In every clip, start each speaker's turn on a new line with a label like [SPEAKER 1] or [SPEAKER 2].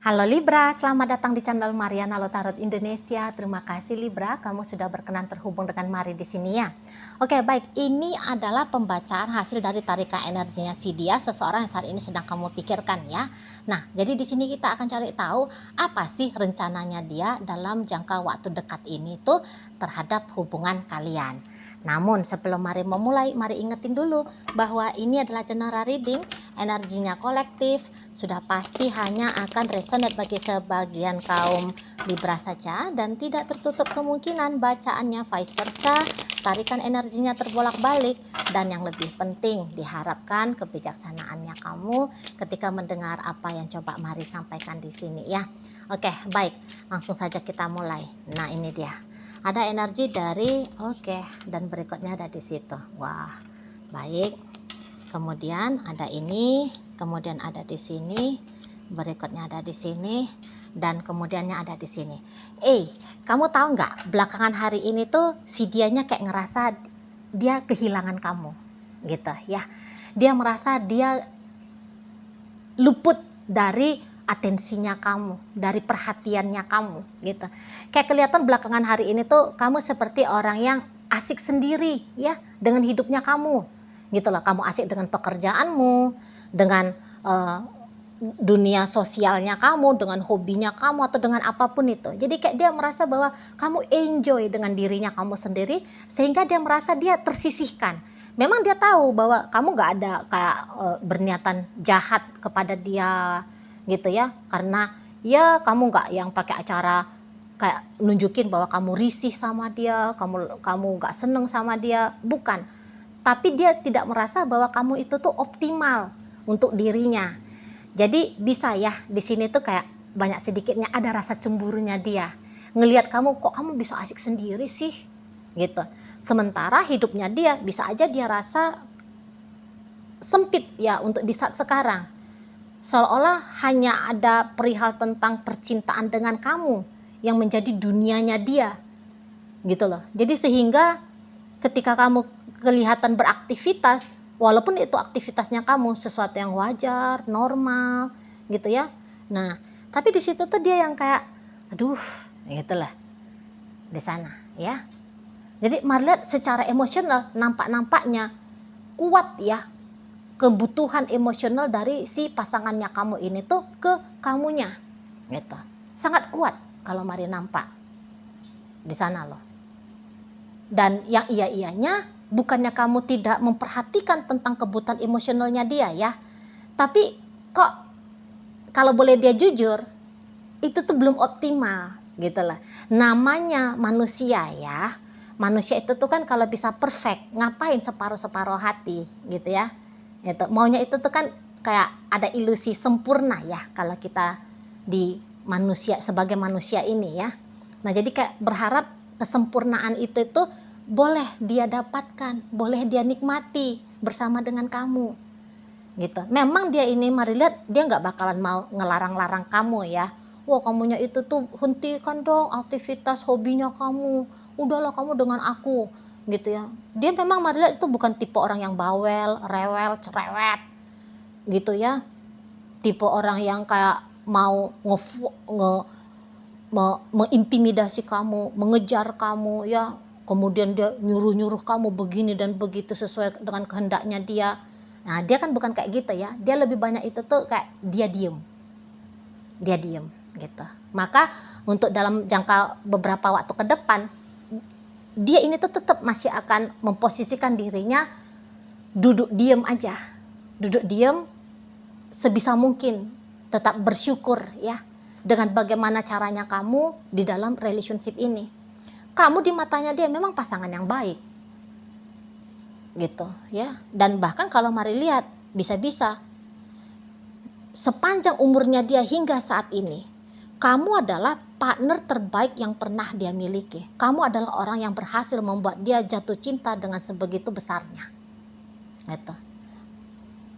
[SPEAKER 1] Halo Libra, selamat datang di channel Mariana Lotarot Indonesia. Terima kasih Libra, kamu sudah berkenan terhubung dengan Mari di sini ya. Oke, baik. Ini adalah pembacaan hasil dari tarikan energinya si dia, seseorang yang saat ini sedang kamu pikirkan ya. Nah, jadi di sini kita akan cari tahu apa sih rencananya dia dalam jangka waktu dekat ini tuh terhadap hubungan kalian. Namun sebelum Mari memulai, Mari ingetin dulu bahwa ini adalah general reading, energinya kolektif, sudah pasti hanya akan resonate bagi sebagian kaum Libra saja dan tidak tertutup kemungkinan bacaannya vice versa, tarikan energinya terbolak-balik, dan yang lebih penting diharapkan kebijaksanaannya kamu ketika mendengar apa yang coba Mari sampaikan di sini ya. Oke, baik, langsung saja kita mulai. Nah, ini dia. Ada energi dari dan berikutnya ada di situ. Wah, baik. Kemudian ada ini, kemudian ada di sini, berikutnya ada di sini, dan kemudiannya ada di sini. Kamu tahu nggak? Belakangan hari ini tuh si dianya kayak ngerasa dia kehilangan kamu, gitu ya. Dia merasa dia luput dari atensinya kamu, dari perhatiannya kamu, gitu. Kayak kelihatan belakangan hari ini tuh kamu seperti orang yang asik sendiri ya dengan hidupnya kamu, gitu loh. Kamu asik dengan pekerjaanmu, dengan dunia sosialnya kamu, dengan hobinya kamu, atau dengan apapun itu. Jadi kayak dia merasa bahwa kamu enjoy dengan dirinya kamu sendiri, sehingga dia merasa dia tersisihkan. Memang dia tahu bahwa kamu gak ada kayak berniatan jahat kepada dia gitu ya, karena ya kamu gak yang pakai acara kayak nunjukin bahwa kamu risih sama dia, kamu gak seneng sama dia, bukan. Tapi dia tidak merasa bahwa kamu itu tuh optimal untuk dirinya. Jadi bisa ya di sini tuh kayak banyak sedikitnya ada rasa cemburunya dia. Ngelihat kamu, kok kamu bisa asik sendiri sih? Gitu. Sementara hidupnya dia bisa aja dia rasa sempit ya untuk di saat sekarang. Seolah-olah hanya ada perihal tentang percintaan dengan kamu yang menjadi dunianya dia. Gitu loh. Jadi sehingga ketika kamu kelihatan beraktivitas, walaupun itu aktivitasnya kamu sesuatu yang wajar, normal, gitu ya. Nah, tapi di situ tuh dia yang kayak, aduh, gitulah di sana, ya. Jadi mari lihat secara emosional, nampak-nampaknya kuat ya kebutuhan emosional dari si pasangannya kamu ini tuh ke kamunya, gitu. Sangat kuat kalau mari nampak di sana loh. Dan yang iya-iyanya bukannya kamu tidak memperhatikan tentang kebutuhan emosionalnya dia ya, tapi kok kalau boleh dia jujur itu tuh belum optimal gitu lah. Namanya manusia ya, manusia itu tuh kan kalau bisa perfect ngapain separuh-separuh hati gitu ya. Itu maunya itu tuh kan kayak ada ilusi sempurna ya kalau kita di manusia sebagai manusia ini ya. Nah jadi kayak berharap kesempurnaan itu tuh boleh dia dapatkan, boleh dia nikmati bersama dengan kamu gitu. Memang dia ini mari lihat dia nggak bakalan mau ngelarang-larang kamu ya. Wah kamunya itu tuh hentikan dong aktivitas hobinya kamu, udahlah kamu dengan aku gitu ya. Dia memang mari lihat itu bukan tipe orang yang bawel, rewel, cerewet gitu ya. Tipe orang yang kayak mau mengintimidasi kamu, mengejar kamu ya, kemudian dia nyuruh-nyuruh kamu begini dan begitu sesuai dengan kehendaknya dia. Nah dia kan bukan kayak gitu ya, dia lebih banyak itu tuh kayak dia diem gitu. Maka untuk dalam jangka beberapa waktu ke depan dia ini tuh tetap masih akan memposisikan dirinya duduk diem aja, duduk diem sebisa mungkin, tetap bersyukur ya dengan bagaimana caranya kamu di dalam relationship ini. Kamu di matanya dia memang pasangan yang baik gitu ya. Dan bahkan kalau mari lihat bisa-bisa sepanjang umurnya dia hingga saat ini, kamu adalah partner terbaik yang pernah dia miliki. Kamu adalah orang yang berhasil membuat dia jatuh cinta dengan sebegitu besarnya gitu.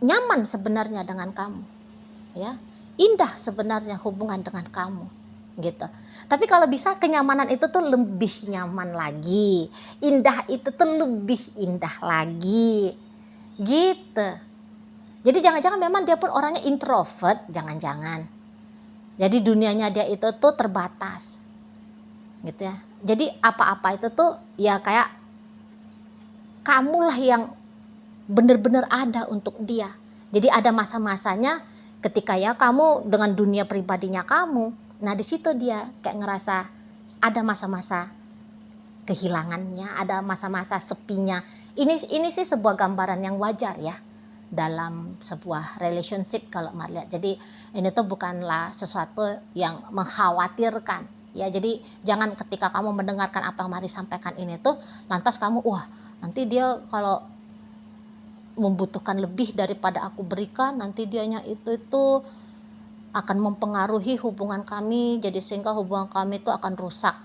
[SPEAKER 1] Nyaman sebenarnya dengan kamu ya, indah sebenarnya hubungan dengan kamu gitu. Tapi kalau bisa kenyamanan itu tuh lebih nyaman lagi, indah itu tuh lebih indah lagi gitu. Jadi jangan-jangan memang dia pun orangnya introvert, jangan-jangan Jadi dunianya dia itu tuh terbatas gitu ya. Jadi apa-apa itu tuh ya kayak kamulah yang benar-benar ada untuk dia. Jadi ada masa-masanya ketika ya kamu dengan dunia pribadinya kamu. Nah di situ dia kayak ngerasa ada masa-masa kehilangannya, ada masa-masa sepinya. Ini sih sebuah gambaran yang wajar ya dalam sebuah relationship kalau Mar lihat. Jadi ini tuh bukanlah sesuatu yang mengkhawatirkan. Ya, jadi jangan ketika kamu mendengarkan apa yang Mari sampaikan ini tuh lantas kamu wah, nanti dia kalau membutuhkan lebih daripada aku berikan, nanti dianya itu akan mempengaruhi hubungan kami, jadi sehingga hubungan kami itu akan rusak.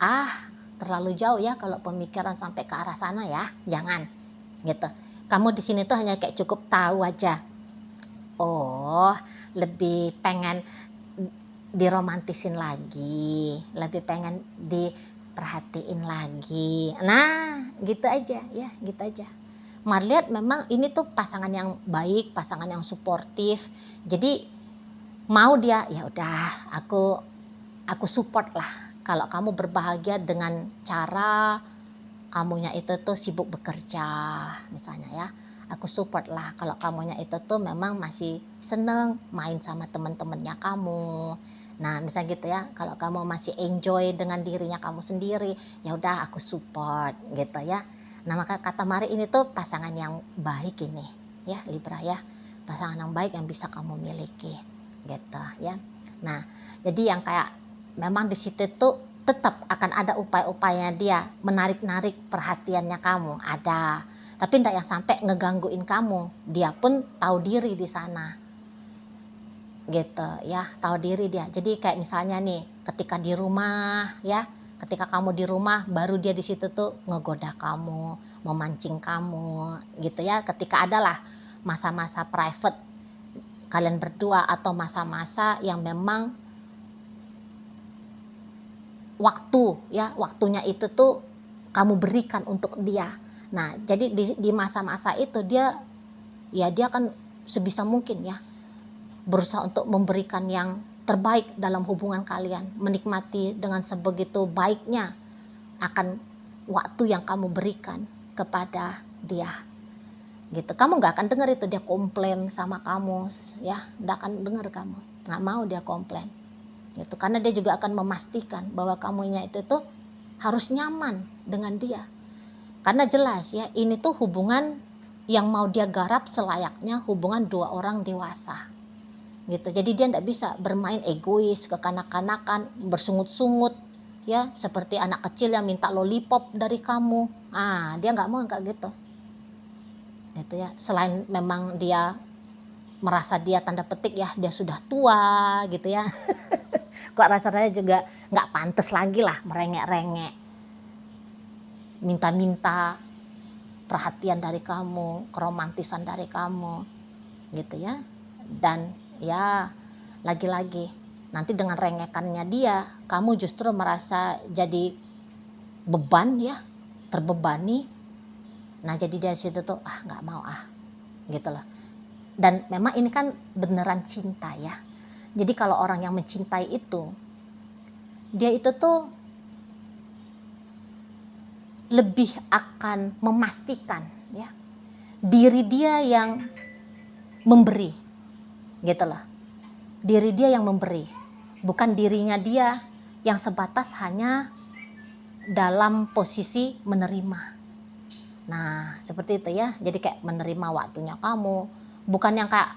[SPEAKER 1] Terlalu jauh ya kalau pemikiran sampai ke arah sana ya, jangan gitu. Kamu di sini tuh hanya kayak cukup tahu aja. Oh, lebih pengen diromantisin lagi, lebih pengen diperhatiin lagi. Nah, gitu aja ya, gitu aja. Mar lihat memang ini tuh pasangan yang baik, pasangan yang suportif. Jadi mau dia ya udah aku support lah. Kalau kamu berbahagia dengan cara kamunya itu tuh sibuk bekerja misalnya ya, aku support lah. Kalau kamunya itu tuh memang masih seneng main sama teman-temannya kamu. Nah misalnya gitu ya, kalau kamu masih enjoy dengan dirinya kamu sendiri, ya udah aku support gitu ya. Nah maka kata Mari ini tuh pasangan yang baik ini ya Libra ya, pasangan yang baik yang bisa kamu miliki gitu ya. Nah jadi yang kayak memang di situ tuh tetap akan ada upaya-upaya dia menarik-narik perhatiannya kamu, ada. Tapi enggak yang sampai ngegangguin kamu. Dia pun tahu diri di sana. Gitu ya, tahu diri dia. Jadi kayak misalnya nih, ketika di rumah ya, ketika kamu di rumah baru dia di situ tuh ngegoda kamu, memancing kamu gitu ya. Ketika adalah masa-masa private kalian berdua atau masa-masa yang memang waktunya itu tuh kamu berikan untuk dia. Nah, jadi di masa-masa itu dia akan sebisa mungkin ya berusaha untuk memberikan yang terbaik dalam hubungan kalian, menikmati dengan sebegitu baiknya akan waktu yang kamu berikan kepada dia. Gitu. Kamu nggak akan dengar itu dia komplain sama kamu ya, nggak akan dengar kamu. Nggak mau dia komplain. Gitu. Karena dia juga akan memastikan bahwa kamunya itu tuh harus nyaman dengan dia. Karena jelas ya, ini tuh hubungan yang mau dia garap selayaknya hubungan dua orang dewasa. Gitu. Jadi dia enggak bisa bermain egois, kekanak-kanakan, bersungut-sungut ya, seperti anak kecil yang minta lollipop dari kamu. Dia enggak mau kayak gitu. Gitu ya. Selain memang dia merasa dia tanda petik ya, dia sudah tua gitu ya. Kok rasanya juga nggak pantas lagi lah merengek-rengek, minta-minta perhatian dari kamu, keromantisan dari kamu gitu ya. Dan ya lagi-lagi nanti dengan rengekannya dia kamu justru merasa jadi beban ya, terbebani. Nah jadi dari situ tuh nggak mau gitu loh. Dan memang ini kan beneran cinta ya. Jadi kalau orang yang mencintai itu, dia itu tuh lebih akan memastikan ya diri dia yang memberi, gitu loh. Diri dia yang memberi, bukan dirinya dia yang sebatas hanya dalam posisi menerima. Nah seperti itu ya. Jadi kayak menerima waktunya kamu, bukan yang kayak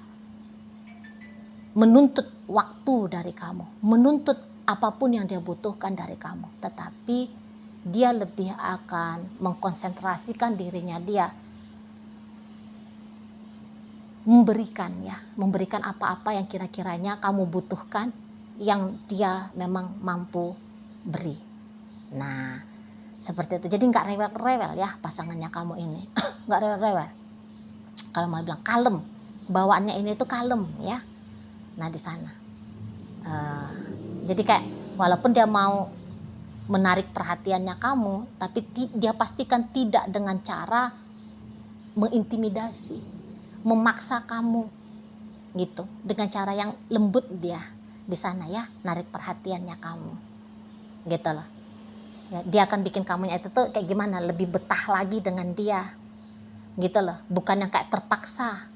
[SPEAKER 1] menuntut waktu dari kamu, menuntut apapun yang dia butuhkan dari kamu, tetapi dia lebih akan mengkonsentrasikan dirinya dia memberikan apa-apa yang kira-kiranya kamu butuhkan, yang dia memang mampu beri. Nah seperti itu. Jadi nggak rewel-rewel ya pasangannya kamu ini. Nggak rewel-rewel. Kalau mau bilang kalem, bawaannya ini tuh kalem ya. Nah di sana jadi kayak walaupun dia mau menarik perhatiannya kamu, tapi dia pastikan tidak dengan cara mengintimidasi, memaksa kamu gitu, dengan cara yang lembut dia di sana ya, narik perhatiannya kamu, gitu loh. Ya, dia akan bikin kamunya itu tuh kayak gimana, lebih betah lagi dengan dia, gitu loh. Bukan yang kayak terpaksa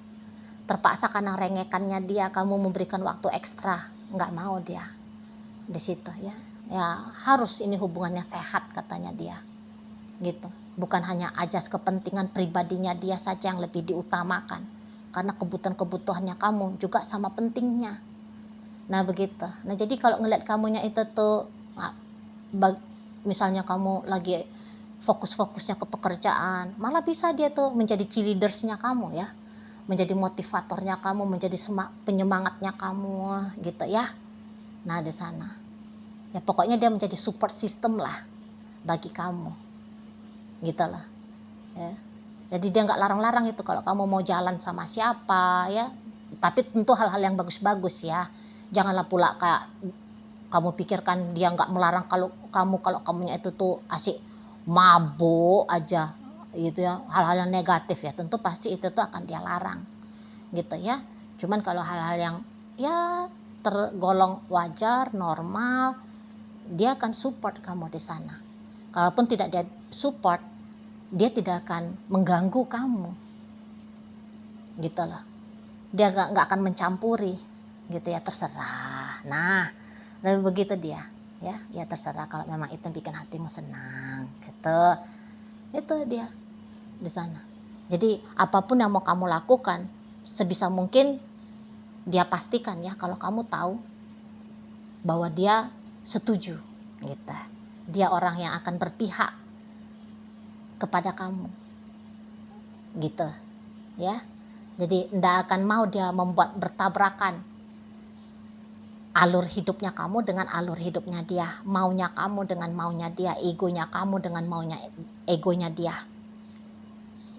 [SPEAKER 1] karena rengekannya dia kamu memberikan waktu ekstra, nggak mau dia di situ ya. Ya harus ini hubungannya sehat katanya dia, gitu. Bukan hanya ajas kepentingan pribadinya dia saja yang lebih diutamakan, karena kebutuhan-kebutuhannya kamu juga sama pentingnya. Nah begitu. Nah jadi kalau ngeliat kamunya itu tuh, misalnya kamu lagi fokus-fokusnya ke pekerjaan, malah bisa dia tuh menjadi cheerleadersnya kamu ya, menjadi motivatornya kamu, menjadi penyemangatnya kamu, gitu ya. Nah di sana, ya pokoknya dia menjadi support system lah bagi kamu, gitu lah. Ya. Jadi dia nggak larang-larang itu kalau kamu mau jalan sama siapa ya, tapi tentu hal-hal yang bagus-bagus ya. Janganlah pula kayak kamu pikirkan dia nggak melarang kalau kamunya itu tuh asik mabuk aja gitu ya, hal-hal yang negatif ya tentu pasti itu tuh akan dia larang, gitu ya. Cuman kalau hal-hal yang ya tergolong wajar, normal, dia akan support kamu di sana. Kalaupun tidak dia support, dia tidak akan mengganggu kamu, gitu loh. Dia nggak akan mencampuri, gitu ya, terserah. Nah, lalu begitu dia, ya terserah kalau memang itu bikin hatimu senang, gitu. Itu dia di sana. Jadi apapun yang mau kamu lakukan, sebisa mungkin dia pastikan ya kalau kamu tahu bahwa dia setuju, gitu. Dia orang yang akan berpihak kepada kamu, gitu ya. Jadi tidak akan mau dia membuat bertabrakan alur hidupnya kamu dengan alur hidupnya dia, maunya kamu dengan maunya dia, egonya kamu dengan maunya egonya dia,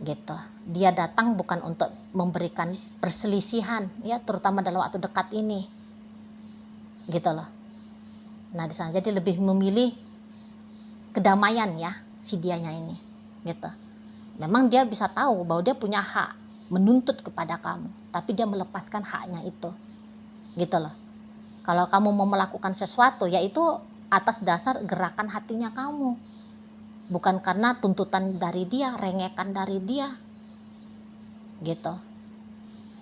[SPEAKER 1] gitu. Dia datang bukan untuk memberikan perselisihan ya, terutama dalam waktu dekat ini, gitu loh. Nah di sana jadi lebih memilih kedamaian ya si dianya ini, gitu. Memang dia bisa tahu bahwa dia punya hak menuntut kepada kamu, tapi dia melepaskan haknya itu, gitu loh. Kalau kamu mau melakukan sesuatu, yaitu atas dasar gerakan hatinya kamu, bukan karena tuntutan dari dia, rengekan dari dia, gitu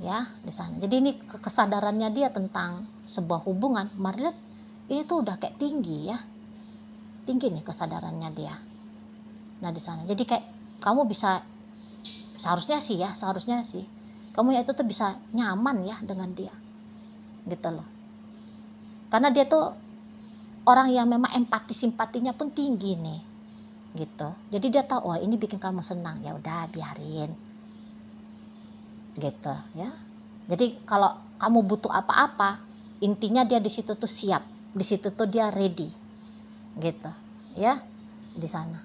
[SPEAKER 1] ya di sana. Jadi ini kesadarannya dia tentang sebuah hubungan, mari lihat ini tuh udah kayak tinggi ya, tinggi nih kesadarannya dia. Nah di sana, jadi kayak kamu bisa seharusnya sih kamu ya itu tuh bisa nyaman ya dengan dia, gitu loh. Karena dia tuh orang yang memang empati simpatinya pun tinggi nih, gitu. Jadi dia tahu wah ini bikin kamu senang, ya udah biarin, gitu ya. Jadi kalau kamu butuh apa-apa, intinya dia di situ tuh siap, di situ tuh dia ready, gitu ya di sana.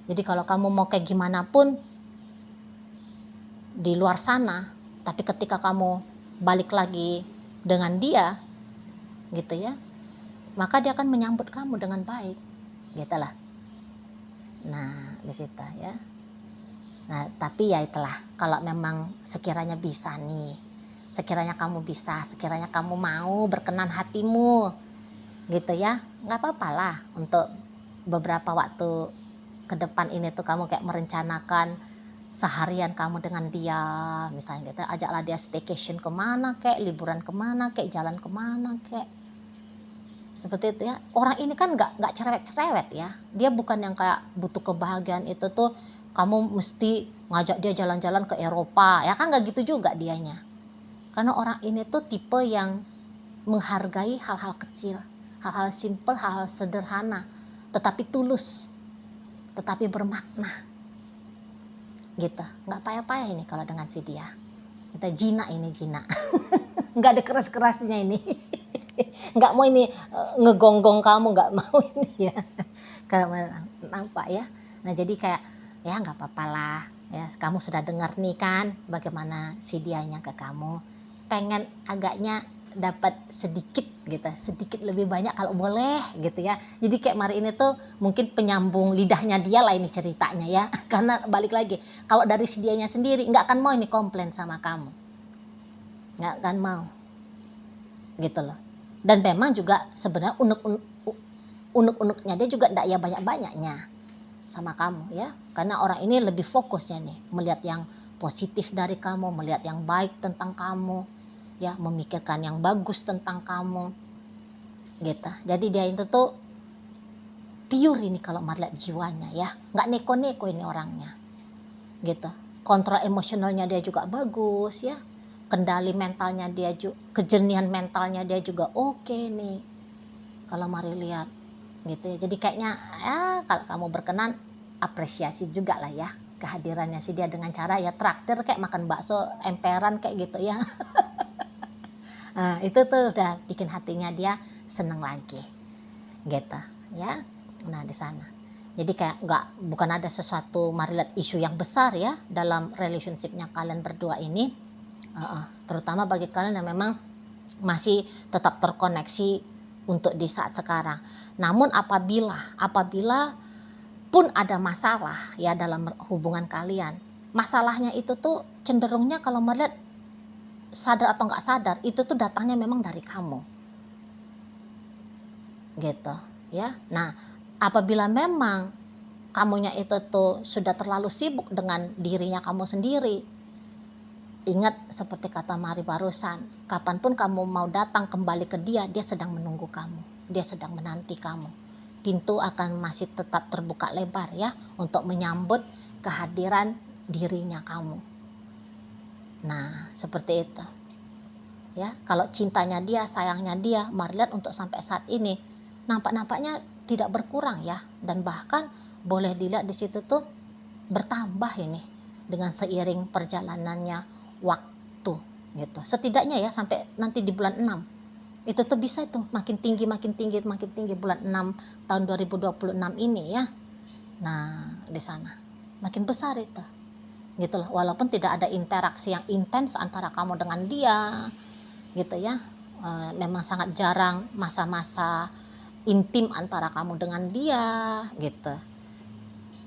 [SPEAKER 1] Jadi kalau kamu mau kayak gimana pun di luar sana, tapi ketika kamu balik lagi dengan dia, gitu ya, maka dia akan menyambut kamu dengan baik, gitu lah. Nah di situ ya. Nah tapi ya itulah, kalau memang sekiranya bisa nih, sekiranya kamu bisa, sekiranya kamu mau berkenan hatimu, gitu ya, nggak apa-apa lah untuk beberapa waktu ke depan ini tuh kamu kayak merencanakan seharian kamu dengan dia, misalnya gitu, ajaklah dia staycation kemana kek, liburan kemana kek, jalan kemana kek, seperti itu ya. Orang ini kan nggak cerewet-cerewet ya, dia bukan yang kayak butuh kebahagiaan itu tuh kamu mesti ngajak dia jalan-jalan ke Eropa ya, kan nggak gitu juga dianya. Karena orang ini tuh tipe yang menghargai hal-hal kecil, hal-hal simple, hal-hal sederhana, tetapi tulus, tetapi bermakna, gitu. Nggak payah-payah ini kalau dengan si dia. Kita jina nggak ada keras-kerasnya ini. Nggak mau ini ngegonggong kamu, nggak mau ini ya. Kalau nampak ya. Nah jadi kayak ya nggak apa-apa lah ya, kamu sudah dengar nih kan bagaimana si dianya ke kamu, pengen agaknya dapat sedikit gitu, sedikit lebih banyak kalau boleh gitu ya. Jadi kayak Mari ini tuh mungkin penyambung lidahnya dia lah ini ceritanya ya. Karena balik lagi, kalau dari si dianya sendiri nggak akan mau ini komplain sama kamu, nggak akan mau, gitu loh. Dan memang juga sebenarnya unek-uneknya dia juga tidak ya banyak-banyaknya sama kamu ya, karena orang ini lebih fokusnya nih melihat yang positif dari kamu, melihat yang baik tentang kamu ya, memikirkan yang bagus tentang kamu gitu. Jadi dia itu tuh pure ini kalau melihat jiwanya ya, nggak neko-neko ini orangnya gitu. Kontrol emosionalnya dia juga bagus ya, kendali mentalnya dia juga, kejernihan mentalnya dia juga oke nih kalau mari lihat gitu ya. Jadi kayaknya ya kalau kamu berkenan apresiasi juga lah ya kehadirannya si dia dengan cara ya traktir kayak makan bakso emperan kayak gitu ya. Nah, itu tuh udah bikin hatinya dia seneng lagi gitu ya. Nah di sana jadi kayak bukan ada sesuatu mari lihat isu yang besar ya dalam relationshipnya kalian berdua ini, terutama bagi kalian yang memang masih tetap terkoneksi untuk di saat sekarang. Namun apabila pun ada masalah ya dalam hubungan kalian, masalahnya itu tuh cenderungnya kalau melihat sadar atau nggak sadar itu tuh datangnya memang dari kamu gitu ya. Nah apabila memang kamunya itu tuh sudah terlalu sibuk dengan dirinya kamu sendiri, ingat seperti kata Mari barusan, kapanpun kamu mau datang kembali ke dia, dia sedang menunggu kamu, dia sedang menanti kamu. Pintu akan masih tetap terbuka lebar ya untuk menyambut kehadiran dirinya kamu. Nah seperti itu ya. Kalau cintanya dia, sayangnya dia, mari lihat untuk sampai saat ini nampaknya tidak berkurang ya, dan bahkan boleh dilihat di situ tuh bertambah ini dengan seiring perjalanannya waktu gitu. Setidaknya ya sampai nanti di bulan 6 itu tuh bisa tuh makin tinggi bulan 6 tahun 2026 ini ya. Nah di sana makin besar itu gitu loh, walaupun tidak ada interaksi yang intens antara kamu dengan dia gitu ya. Memang sangat jarang masa-masa intim antara kamu dengan dia gitu.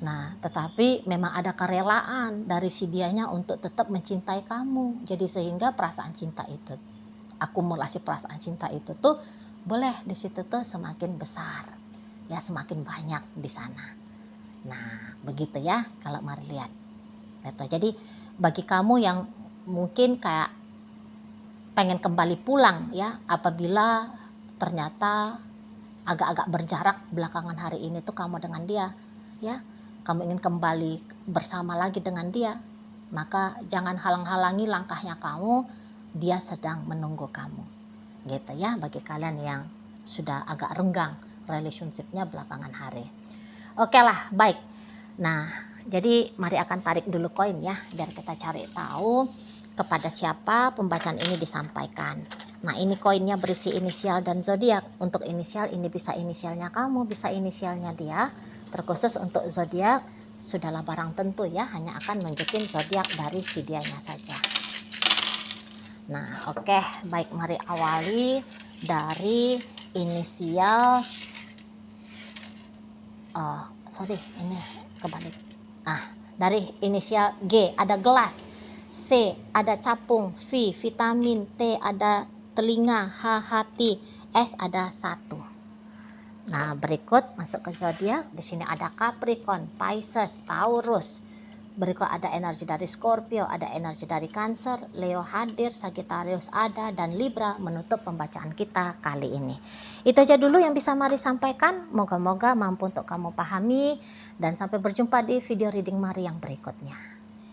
[SPEAKER 1] Nah, tetapi memang ada kerelaan dari si dianya untuk tetap mencintai kamu. Jadi sehingga perasaan cinta itu, akumulasi perasaan cinta itu tuh boleh di situ tuh semakin besar. Ya, semakin banyak di sana. Nah, begitu ya kalau mari lihat. Gitu. Jadi bagi kamu yang mungkin kayak pengen kembali pulang ya, apabila ternyata agak-agak berjarak belakangan hari ini tuh kamu dengan dia ya, kamu ingin kembali bersama lagi dengan dia, maka jangan halang-halangi langkahnya kamu, dia sedang menunggu kamu gitu ya, bagi kalian yang sudah agak renggang relationshipnya belakangan hari. Oke lah, baik. Nah jadi mari akan tarik dulu koin ya, biar kita cari tahu kepada siapa pembacaan ini disampaikan. Nah ini koinnya berisi inisial dan zodiak. Untuk inisial ini bisa inisialnya kamu, bisa inisialnya dia. Terkhusus untuk zodiak sudahlah barang tentu ya, hanya akan nunjukin zodiak dari si dianya saja. Nah oke, baik, mari awali dari inisial ini kebalik. Dari inisial G ada gelas, C ada capung, V vitamin, T ada telinga, H hati, S ada satu. Nah berikut masuk ke zodiak. Di sini ada Capricorn, Pisces, Taurus. Berikut ada energi dari Scorpio, ada energi dari Cancer, Leo hadir, Sagittarius ada, dan Libra menutup pembacaan kita kali ini. Itu aja dulu yang bisa Mari sampaikan. Moga-moga mampu untuk kamu pahami, dan sampai berjumpa di video reading Mari yang berikutnya.